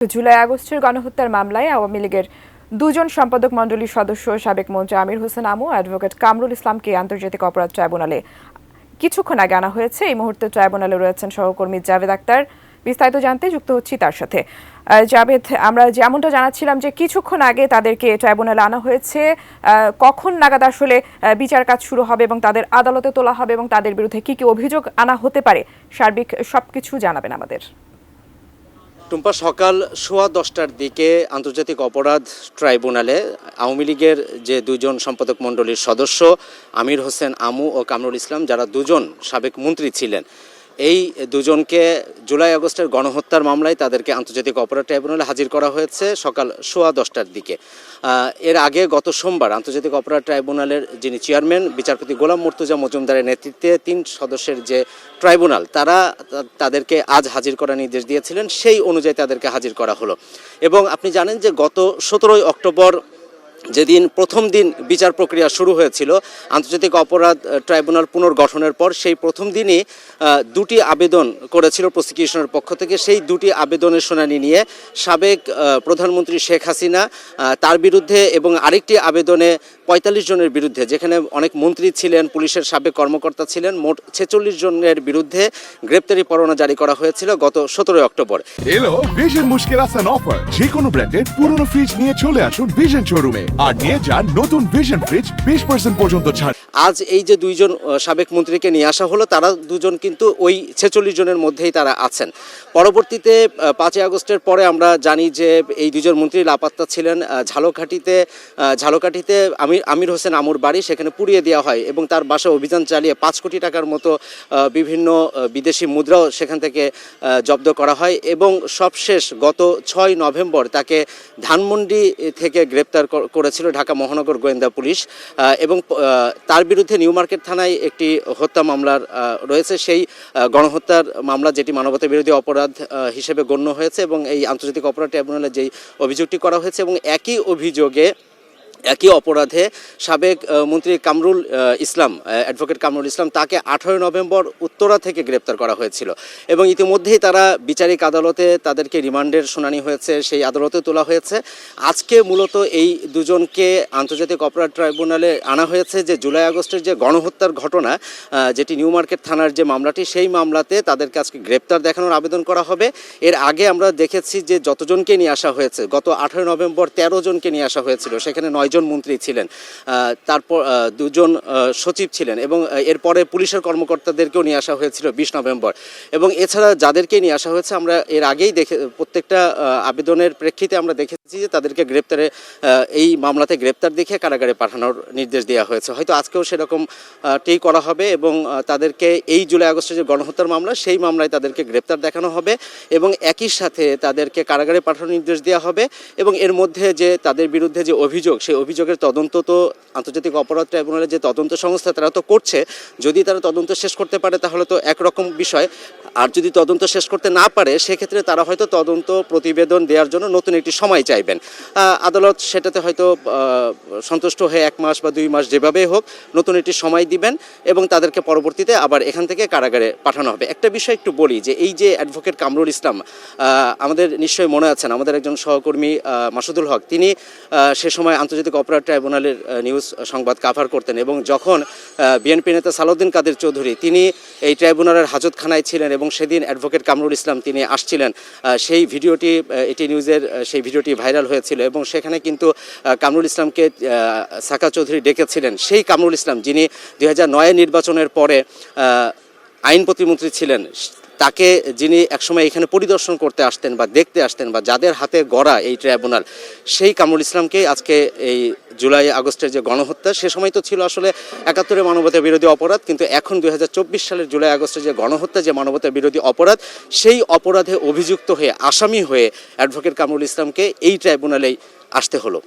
জুলাই আগস্টের গণহত্যার মামলায় আওয়ামী লীগের দুজন সম্পাদক মণ্ডলীর সদস্য সাবেক মন্ত্রী আমির হোসেন আমু অ্যাডভোকেট কামরুল ইসলামকে আন্তর্জাতিক অপরাধ ট্রাইব্যুনালে কিছুক্ষণ আগে আনা হয়েছে। এই মুহূর্তে ট্রাইব্যুনালে রয়েছেন সহকর্মী জাভেদ আক্তার। বিস্তারিত জানতে যুক্ত হচ্ছি তার সাথে। জাভেদ, আমরা যেমনটা জানাচ্ছিলাম যে কিছুক্ষণ আগে তাদেরকে ট্রাইব্যুনালে আনা হয়েছে, কখন নাগাদ আসলে বিচার কাজ শুরু হবে এবং তাদের আদালতে তোলা হবে এবং তাদের বিরুদ্ধে কি কি অভিযোগ আনা হতে পারে, সার্বিক সবকিছু জানাবেন আমাদের। টুম্পা, সকাল 10:15টার দিকে আন্তর্জাতিক অপরাধ ট্রাইব্যুনালে আওয়ামী লীগের যে দুজন সম্পাদক মণ্ডলীর সদস্য আমির হোসেন আমু ও কামরুল ইসলাম, যারা দুজন সাবেক মন্ত্রী ছিলেন, এই দুজনকে জুলাই আগস্টের গণহত্যার মামলায় তাদেরকে আন্তর্জাতিক অপরাধ ট্রাইব্যুনালে হাজির করা হয়েছে সকাল 10:15টার দিকে। এর আগে গত সোমবার আন্তর্জাতিক অপরাধ ট্রাইব্যুনালের যিনি চেয়ারম্যান বিচারপতি গোলাম মুর্তজা মজুমদারের নেতৃত্বে 3 সদস্যের যে ট্রাইব্যুনাল, তাদেরকে আজ হাজির করার নির্দেশ দিয়েছিলেন। সেই অনুযায়ী তাদেরকে হাজির করা হলো। এবং আপনি জানেন যে গত 17 অক্টোবর যেদিন প্রথম দিন বিচার প্রক্রিয়া শুরু হয়েছিল আন্তর্জাতিক অপরাধ ট্রাইব্যুনাল পুনর্গঠনের পর, সেই প্রথম দিনই 2টি আবেদন করেছিল প্রসিকিউশনের পক্ষ থেকে। সেই 2টি আবেদনের শুনানি নিয়ে সাবেক প্রধানমন্ত্রী শেখ হাসিনা তার বিরুদ্ধে এবং আরেকটি আবেদনে 45 জনের বিরুদ্ধে, যেখানে অনেক মন্ত্রী ছিলেন, পুলিশের সাবেক কর্মকর্তা ছিলেন, মোট 46 জনের বিরুদ্ধে গ্রেপ্তারি পরোয়ানা জারি করা হয়েছিল গত 17 অক্টোবর। এলো ভিশন মুশকিল আসান অফার। যে কোনো ব্র্যান্ডের পুরনো ফ্রিজ নিয়ে চলে আসুন ভিশন শোরুমে আর নিয়ে যান নতুন ভিশন ফ্রিজ 20% পর্যন্ত ছাড়। আজ এই যে 2 জন সাবেক মন্ত্রীকে নিয়ে আসা হলো, তারা দুজন কিন্তু ওই 46 জনের মধ্যেই তারা আছেন। পরবর্তীতে 5 আগস্টের পরে আমরা জানি যে এই 2 জন মন্ত্রী লাপাত্তা ছিলেন। ঝালকাঠিতে আমির হোসেন আমুর বাড়ি, সেখানে পুড়িয়ে দেওয়া হয় এবং তার বাসায় অভিযান চালিয়ে 5 কোটি টাকার মতো বিভিন্ন বিদেশি মুদ্রাও সেখান থেকে জব্দ করা হয়। এবং সবশেষ গত 6 নভেম্বর তাকে ধানমন্ডি থেকে গ্রেপ্তার করেছিল ঢাকা মহানগর গোয়েন্দা পুলিশ। এবং তার বিরুদ্ধে নিউ মার্কেট থানায় একটি হত্যা মামলার রয়েছে। সেই গণহত্যার মামলা, যেটি মানবতা বিরোধী অপরাধ হিসেবে গণ্য হয়েছে এবং এই আন্তর্জাতিক অপরাধ ট্রাইব্যুনালে যেই অভিযোগটি করা হয়েছে, এবং একই অপরাধে সাবেক মন্ত্রী কামরুল ইসলাম, অ্যাডভোকেট কামরুল ইসলাম, তাকে 18 নভেম্বর উত্তরা থেকে গ্রেপ্তার করা হয়েছিল। এবং ইতিমধ্যেই তারা বিচারিক আদালতে তাদেরকে রিমান্ডের শুনানি হয়েছে, সেই আদালতে তোলা হয়েছে। আজকে মূলত এই দুজনকে আন্তর্জাতিক অপরাধ ট্রাইব্যুনালে আনা হয়েছে যে জুলাই আগস্টের যে গণহত্যার ঘটনা, যেটি নিউ মার্কেট থানার যে মামলাটি, সেই মামলাতে তাদেরকে আজকে গ্রেপ্তার দেখানোর আবেদন করা হবে। এর আগে আমরা দেখেছি যে যতজনকে নিয়ে আসা হয়েছে, গত 18 নভেম্বর 13 জনকে নিয়ে আসা হয়েছিল, সেখানে 9 জন মন্ত্রী ছিলেন, তারপর 2 জন সচিব ছিলেন এবং এরপরে পুলিশের কর্মকর্তাদেরকেও নিয়ে আসা হয়েছিল 20 নভেম্বর। এবং এছাড়া যাদেরকে নিয়ে আসা হয়েছে, আমরা এর আগেই প্রত্যেকটা আবেদনের প্রেক্ষিতে আমরা দেখেছি যে তাদেরকে এই মামলাতে গ্রেপ্তার দেখিয়ে কারাগারে পাঠানোর নির্দেশ দেওয়া হয়েছে। হয়তো আজকেও সেরকমটাই করা হবে এবং তাদেরকে এই জুলাই আগস্টের যে গণহত্যার মামলা, সেই মামলায় তাদেরকে গ্রেপ্তার দেখানো হবে এবং একই সাথে তাদেরকে কারাগারে পাঠানোর নির্দেশ দেওয়া হবে। এবং এর মধ্যে যে তাদের বিরুদ্ধে যে অভিযোগ, সেই অভিযোগের তদন্ত তো আন্তর্জাতিক অপরাধ ট্রাইব্যুনালের যে তদন্ত সংস্থা, তারা তো করছে। যদি তারা তদন্ত শেষ করতে পারে তাহলে তো একরকম বিষয়, আর যদি তদন্ত শেষ করতে না পারে সেক্ষেত্রে তারা হয়তো তদন্ত প্রতিবেদন দেওয়ার জন্য নতুন একটি সময় চাইবেন। আদালত সেটাতে হয়তো সন্তুষ্ট হয়ে 1 মাস বা 2 মাস যেভাবেই হোক নতুন একটি সময় দিবেন এবং তাদেরকে পরবর্তীতে আবার এখান থেকে কারাগারে পাঠানো হবে। একটা বিষয় একটু বলি যে এই যে অ্যাডভোকেট কামরুল ইসলাম, আমাদের নিশ্চয়ই মনে আছেন, আমাদের একজন সহকর্মী মাসুদুল হক, তিনি সে সময় আন্তর্জাতিক অপরাধ ট্রাইব্যুনালের নিউজ সংবাদ কাভার করতেন এবং যখন বিএনপি নেতা সালাউদ্দিন কাদের চৌধুরী তিনি এই ট্রাইব্যুনালের হাজতখানায় ছিলেন এবং সেদিন অ্যাডভোকেট কামরুল ইসলাম তিনি আসছিলেন, সেই ভিডিওটি এটি নিউজের সেই ভিডিওটি ভাইরাল হয়েছিল এবং সেখানে কিন্তু কামরুল ইসলামকে সাকা চৌধুরী ডেকেছিলেন। সেই কামরুল ইসলাম যিনি 2009 নির্বাচনের পরে আইন প্রতিমন্ত্রী ছিলেন, তাকে যিনি একসময় এখানে পরিদর্শন করতে আসতেন বা দেখতে আসতেন বা যাদের হাতে গড়া এই ট্রাইব্যুনাল, সেই কামরুল ইসলামকে আজকে এই জুলাই আগস্টের যে গণহত্যা, সে সময় তো ছিল আসলে 71 মানবতা বিরোধী অপরাধ, কিন্তু এখন 2024 সালের জুলাই আগস্টের যে গণহত্যা, যে মানবতা বিরোধী অপরাধ, সেই অপরাধে অভিযুক্ত হয়ে আসামি হয়ে অ্যাডভোকেট কামরুল ইসলামকে এই ট্রাইব্যুনালেই আসতে হলো।